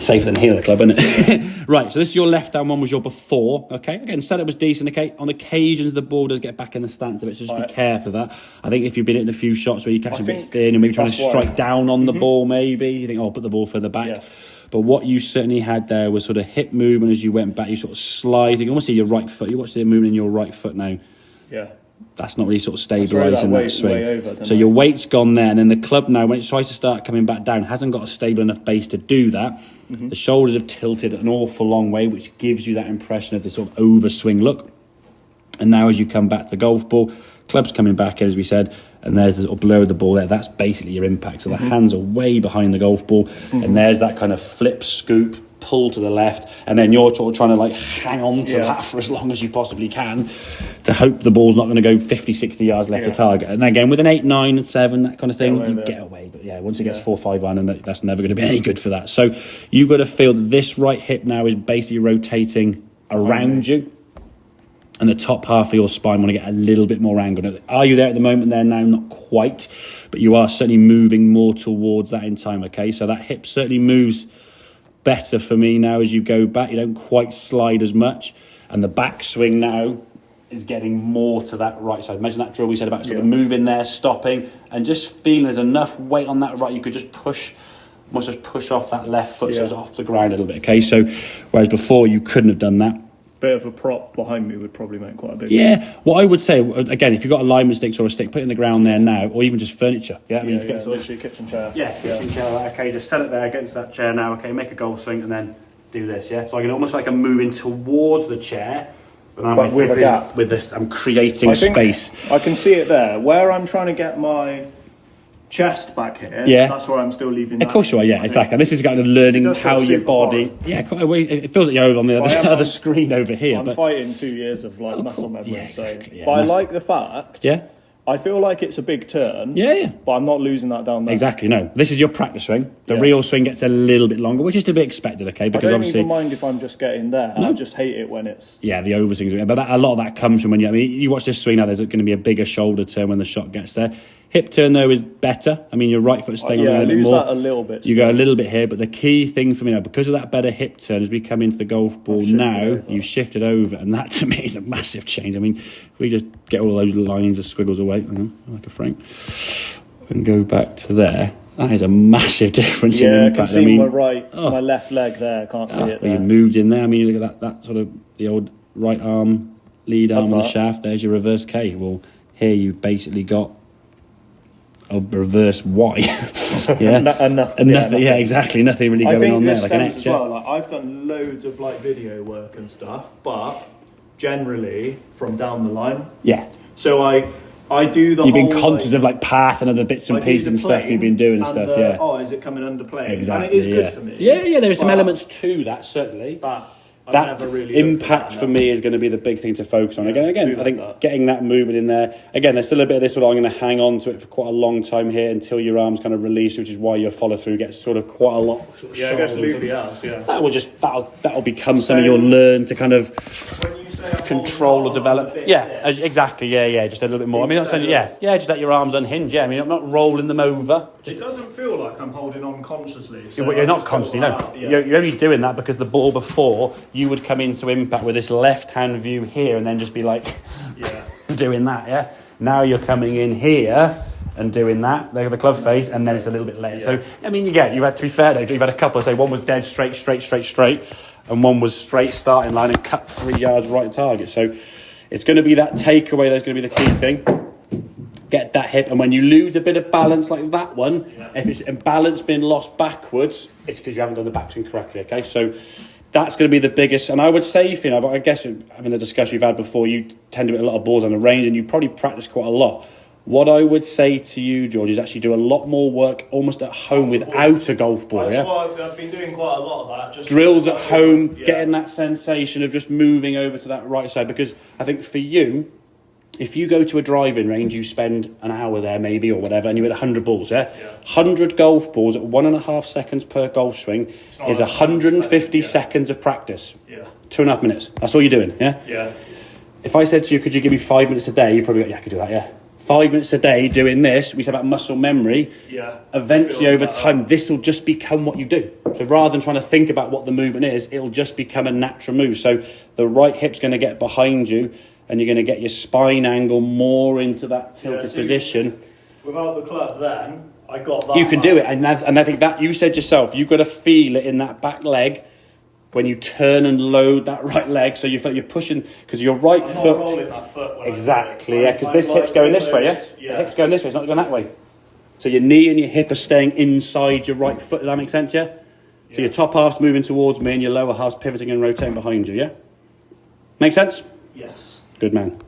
Safer than here at the club, isn't it? Right, so this is your left-hand one, was your before, okay? Again, setup was decent, okay? On occasions, the ball does get back in the stance a bit, so just be careful of that. I think if you've been hitting a few shots where you catch a bit thin and maybe trying to strike down on the ball, maybe, you think, oh, I'll put the ball further back. Yeah. But what you certainly had there was sort of hip movement as you went back, you sort of sliding, almost see your right foot, you watch the movement in your right foot now. Yeah. That's not really sort of stabilising that swing. So your weight's gone there, and then the club now, when it tries to start coming back down, hasn't got a stable enough base to do that. The shoulders have tilted an awful long way, which gives you that impression of this sort of overswing look. And now as you come back to the golf ball, club's coming back in, as we said, and there's the sort of blur of the ball there. That's basically your impact. So the hands are way behind the golf ball, and there's that kind of flip, scoop, pull to the left, and then you're sort of trying to like hang on to that for as long as you possibly can to hope the ball's not going to go 50, 60 yards left of target. And again, with an 8, 9, 7, that kind of thing, you get away. But yeah, once it gets 4, 5 on, and that's never going to be any good for that. So you've got to feel that this right hip now is basically rotating around you, and the top half of your spine want to get a little bit more angle. Are you there at the moment there now? Not quite, but you are certainly moving more towards that in time, okay? So that hip certainly moves better for me now as you go back. You don't quite slide as much, and the backswing now is getting more to that right side. Imagine that drill we said about sort of moving there, stopping, and just feeling there's enough weight on that right, you could just push off that left foot so it's off the ground a little bit, okay? So whereas before you couldn't have done that. Bit of a prop behind me would probably make quite a big what I would say, again, if you've got alignment sticks or a stick, put it in the ground there now, or even just furniture. I mean, if you get literally kitchen chair. Kitchen chair, okay, just set it there against that chair now, okay, make a golf swing and then do this, so I can almost like I'm moving towards the chair, but with a gap. With this, I'm creating space. I can see it there. Where I'm trying to get my chest back here, that's where I'm still leaving that. Of course you are, exactly. And this is kind of learning how your body... It feels like you're over on the other screen over here. I'm fighting 2 years of like muscle memory. Exactly, but I like the fact... I feel like it's a big turn. But I'm not losing that down there. Exactly, no. This is your practice swing. The real swing gets a little bit longer, which is to be expected, okay? Because I don't obviously, even mind if I'm just getting there. I just hate it when it's... the overswings. But a lot of that comes from when you watch this swing now, there's going to be a bigger shoulder turn when the shot gets there. Hip turn, though, is better. I mean, your right foot is staying on a little bit more. That a little bit. You go a little bit here, but the key thing for me now, because of that better hip turn, as we come into the golf ball now, you've shifted over, and that to me is a massive change. I mean, if we just get all those lines of squiggles away, like a Frank, and go back to there, that is a massive difference in impact. I can see my left leg there. I can't see it there. You moved in there. I mean, you look at that sort of the old right arm, lead arm on the shaft. There's your reverse K. Well, here you've basically got a reverse Y. Exactly. Nothing really going on there. Like an as well. Like I've done loads of like video work and stuff, but generally from down the line. So I do the. You've been conscious of like path and other bits and pieces and stuff you've been doing and stuff. Oh, is it coming under plane? Exactly. And it is good for me. There's some elements to that certainly. But that impact for me is going to be the big thing to focus on. Again, I think getting that movement in there. Again, there's still a bit of this where I'm going to hang on to it for quite a long time here until your arms kind of release, which is why your follow through gets sort of quite a lot. I guess loopy arms. That'll become something you'll learn to kind of control or develop. Exactly. Just a little bit more. I mean, not saying, just let your arms unhinge. I mean, I'm not rolling them over. It doesn't feel like I'm holding on consciously. So you're not consciously, no. You're only doing that because the ball before, you would come into impact with this left-hand view here and then just be like doing that, Now you're coming in here and doing that, the club face, and then it's a little bit later. So, I mean, again, you've had, to be fair, though, you've had a couple, say one was dead straight, and one was straight starting line and cut 3 yards right target. So it's going to be that takeaway that's going to be the key thing. Get that hip, and when you lose a bit of balance like that one, if it's balance being lost backwards, it's because you haven't done the backswing correctly, okay? So that's going to be the biggest, and I would say, but I guess having the discussion we've had before, you tend to hit a lot of balls on the range, and you probably practice quite a lot. What I would say to you, George, is actually do a lot more work almost at home without a golf ball. That's why I've been doing quite a lot of that. Just drills at home, getting that sensation of just moving over to that right side. Because I think for you, if you go to a driving range, you spend an hour there maybe or whatever, and you hit 100 balls, 100 golf balls at 1.5 seconds per golf swing is 150 seconds of practice. 2.5 minutes. That's all you're doing, Yeah. If I said to you, could you give me 5 minutes a day, you'd probably go, I could do that, 5 minutes a day doing this, we said about muscle memory, eventually over time, this will just become what you do. So rather than trying to think about what the movement is, it'll just become a natural move. So the right hip's going to get behind you, and you're going to get your spine angle more into that tilted position. Without the club then, I got that. You can do it, and I think that you said yourself, you've got to feel it in that back leg when you turn and load that right leg. So you're pushing, because your right I'm foot... not rolling that foot when exactly, yeah, because this hip's going this way, yeah? The hip's going this way, it's not going that way. So your knee and your hip are staying inside your right foot. Does that make sense, yeah? So your top half's moving towards me and your lower half's pivoting and rotating behind you, yeah? Make sense? Yes. Good man.